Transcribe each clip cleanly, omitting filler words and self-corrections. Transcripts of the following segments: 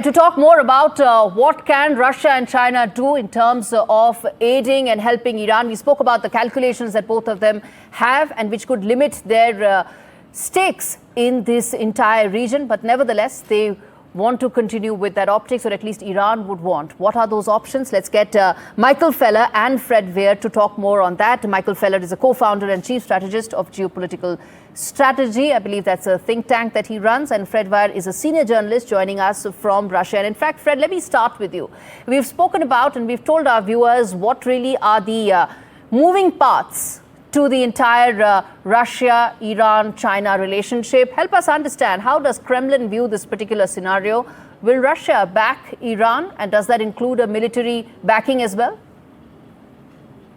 To talk more about what can Russia and China do in terms of aiding and helping Iran, we spoke about the calculations that both of them have and which could limit their stakes in this entire region. But nevertheless, they want to continue with that optics, or at least Iran would want. What are those options? Let's get Michael Feller and Fred Weir to talk more on that. Michael Feller is a co-founder and chief strategist of Geopolitical Strategy. I believe that's a think tank that he runs. And Fred Weir is a senior journalist joining us from Russia. And in fact, Fred, let me start with you. We've spoken about and we've told our viewers what really are the moving parts to the entire Russia-Iran-China relationship. Help us understand, how does Kremlin view this particular scenario? Will Russia back Iran, and does that include a military backing as well?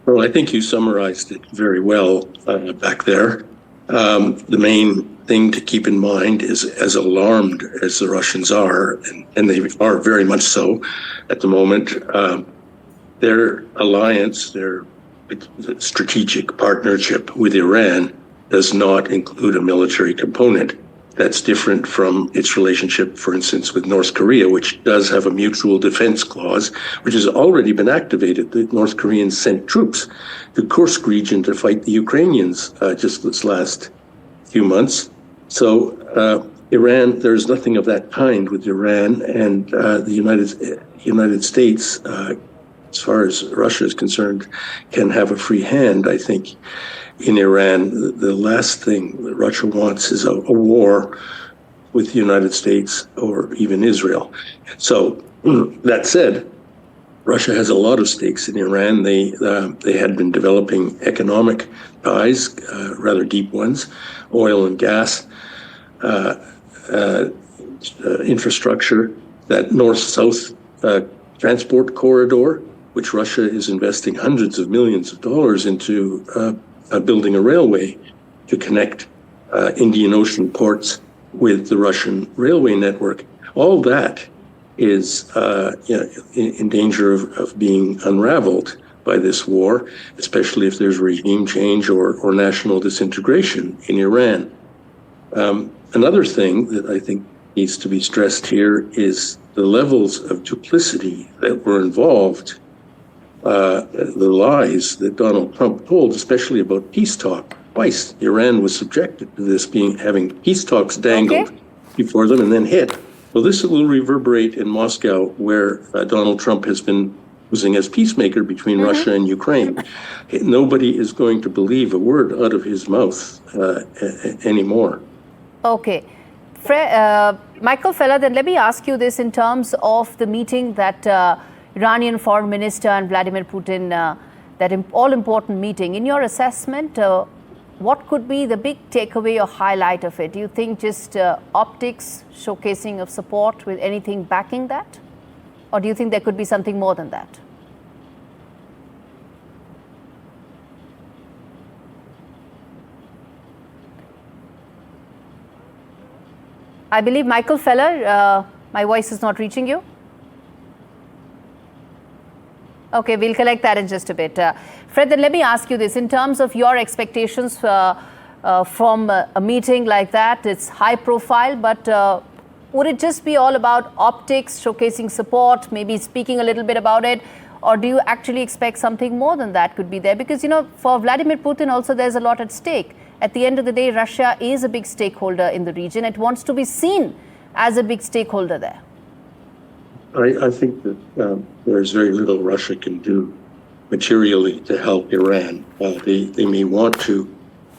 Well, I think you summarized it very well back there. The main thing to keep in mind is, as alarmed as the Russians are, and they are very much so at the moment, their alliance, their strategic partnership with Iran does not include a military component. That's different from its relationship, for instance, with North Korea, which does have a mutual defense clause, which has already been activated. The North Koreans sent troops to Kursk region to fight the Ukrainians just this last few months. So Iran, there's nothing of that kind with Iran, and the United States, as far as Russia is concerned, can have a free hand, I think, in Iran. The last thing that Russia wants is a war with the United States or even Israel. So that said, Russia has a lot of stakes in Iran. They had been developing economic ties, rather deep ones, oil and gas, infrastructure, that north-south transport corridor, which Russia is investing hundreds of millions of dollars into building a railway to connect Indian Ocean ports with the Russian railway network. All that is in danger of being unraveled by this war, especially if there's regime change or national disintegration in Iran. Another thing that I think needs to be stressed here is the levels of duplicity that were involved, the lies that Donald Trump told, especially about peace talk. Twice Iran was subjected to this, having peace talks dangled before them and then hit. Well, this will reverberate in Moscow, where Donald Trump has been posing as peacemaker between Russia and Ukraine. Nobody is going to believe a word out of his mouth anymore. Okay. Michael Feller, then let me ask you this in terms of the meeting that Iranian Foreign Minister and Vladimir Putin, that all-important meeting. In your assessment, what could be the big takeaway or highlight of it? Do you think just optics, showcasing of support with anything backing that? Or do you think there could be something more than that? I believe, Michael Feller, my voice is not reaching you. Okay, we'll collect that in just a bit. Fred, then let me ask you this. In terms of your expectations from a meeting like that, it's high profile, but would it just be all about optics, showcasing support, maybe speaking a little bit about it? Or do you actually expect something more than that could be there? Because, you know, for Vladimir Putin also, there's a lot at stake. At the end of the day, Russia is a big stakeholder in the region. It wants to be seen as a big stakeholder there. I think that there's very little Russia can do materially to help Iran. They may want to,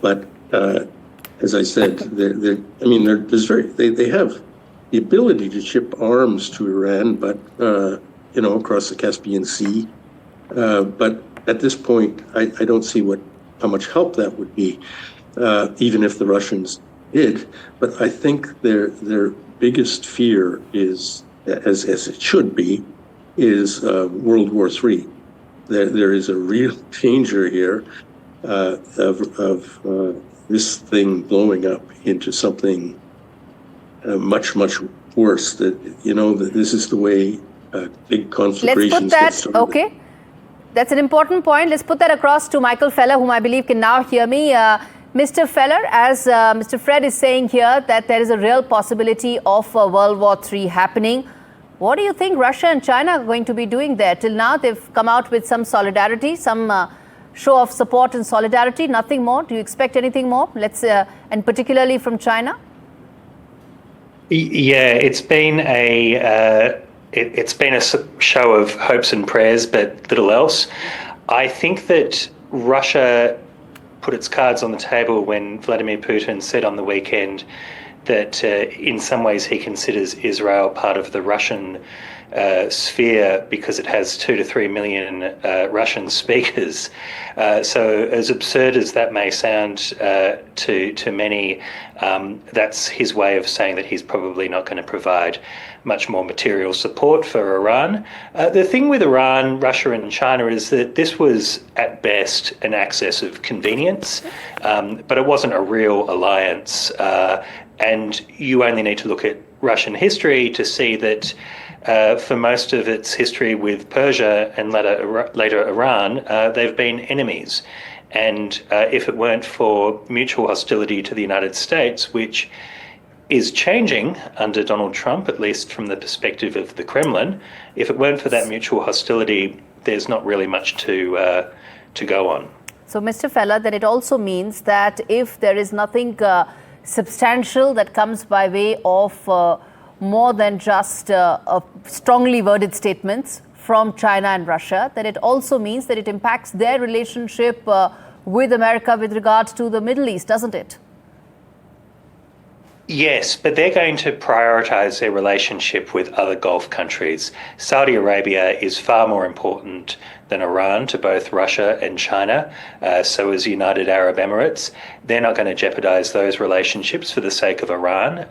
but as I said, they have the ability to ship arms to Iran, but across the Caspian Sea. But at this point, I don't see how much help that would be, even if the Russians did. But I think their biggest fear is, as it should be, is World War III. There is a real danger here of this thing blowing up into something much, much worse. That this is the way big conflagrations get started. Okay. That's an important point. Let's put that across to Michael Feller, whom I believe can now hear me. Mr. Feller, as Mr. Fred is saying here, that there is a real possibility of World War III happening. What do you think Russia and China are going to be doing there? Till now, they've come out with some solidarity, some show of support and solidarity, nothing more. Do you expect anything more? And particularly from China? Yeah, it's been a show of hopes and prayers, but little else. I think that Russia put its cards on the table when Vladimir Putin said on the weekend that in some ways he considers Israel part of the Russian sphere because it has 2 to 3 million Russian speakers. So as absurd as that may sound to many, that's his way of saying that he's probably not going to provide much more material support for Iran. The thing with Iran, Russia and China is that this was at best an access of convenience, but it wasn't a real alliance. And you only need to look at Russian history to see that for most of its history with Persia and later Iran, they've been enemies. And if it weren't for mutual hostility to the United States, which is changing under Donald Trump, at least from the perspective of the Kremlin, if it weren't for that mutual hostility, there's not really much to go on. So, Mr. Feller, then it also means that if there is nothing substantial that comes by way of more than just strongly worded statements from China and Russia, then it also means that it impacts their relationship with America with regards to the Middle East, doesn't it? Yes, but they're going to prioritise their relationship with other Gulf countries. Saudi Arabia is far more important than Iran to both Russia and China, so is United Arab Emirates. They're not going to jeopardise those relationships for the sake of Iran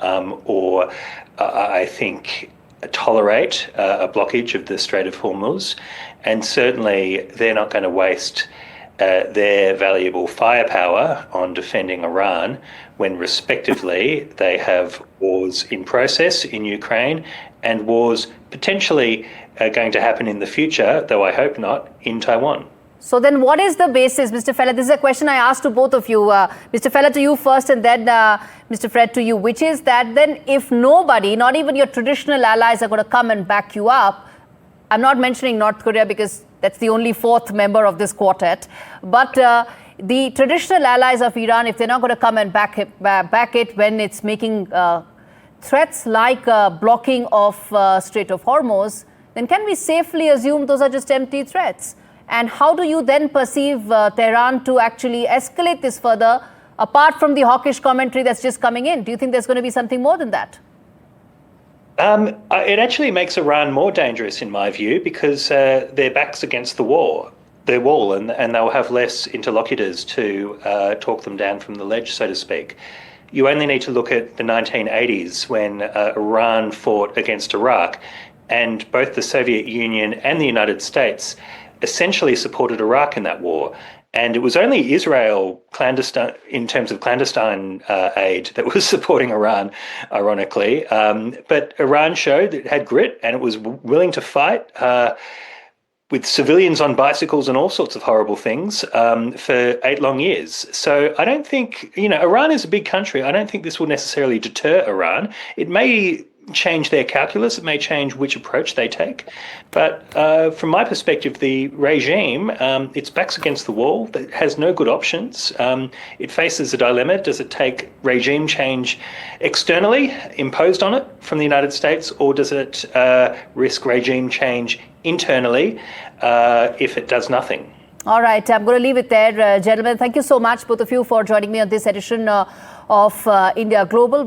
or I think, tolerate a blockage of the Strait of Hormuz. And certainly they're not going to waste their valuable firepower on defending Iran when respectively they have wars in process in Ukraine and wars potentially going to happen in the future, though I hope not, in Taiwan. So then what is the basis, Mr. Feller? This is a question I asked to both of you. Mr. Feller, to you first, and then Mr. Fred, to you, which is that then if nobody, not even your traditional allies, are going to come and back you up, I'm not mentioning North Korea because that's the only fourth member of this quartet, but the traditional allies of Iran, if they're not going to come and back it when it's making threats like blocking of Strait of Hormuz, then can we safely assume those are just empty threats? And how do you then perceive Tehran to actually escalate this further, apart from the hawkish commentary that's just coming in? Do you think there's going to be something more than that? It actually makes Iran more dangerous, in my view, because their back's against the wall, and they'll have less interlocutors to talk them down from the ledge, so to speak. You only need to look at the 1980s when Iran fought against Iraq, and both the Soviet Union and the United States essentially supported Iraq in that war. And it was only Israel, clandestine, in terms of clandestine aid, that was supporting Iran, ironically. But Iran showed that it had grit and it was willing to fight with civilians on bicycles and all sorts of horrible things for 8 long years. So I don't think, Iran is a big country. I don't think this will necessarily deter Iran. It may change their calculus, it may change which approach they take. But from my perspective, the regime, its back's against the wall, it has no good options. It faces a dilemma. Does it take regime change externally imposed on it from the United States, or does it risk regime change internally if it does nothing? All right, I'm going to leave it there, gentlemen. Thank you so much, both of you, for joining me on this edition of India Global.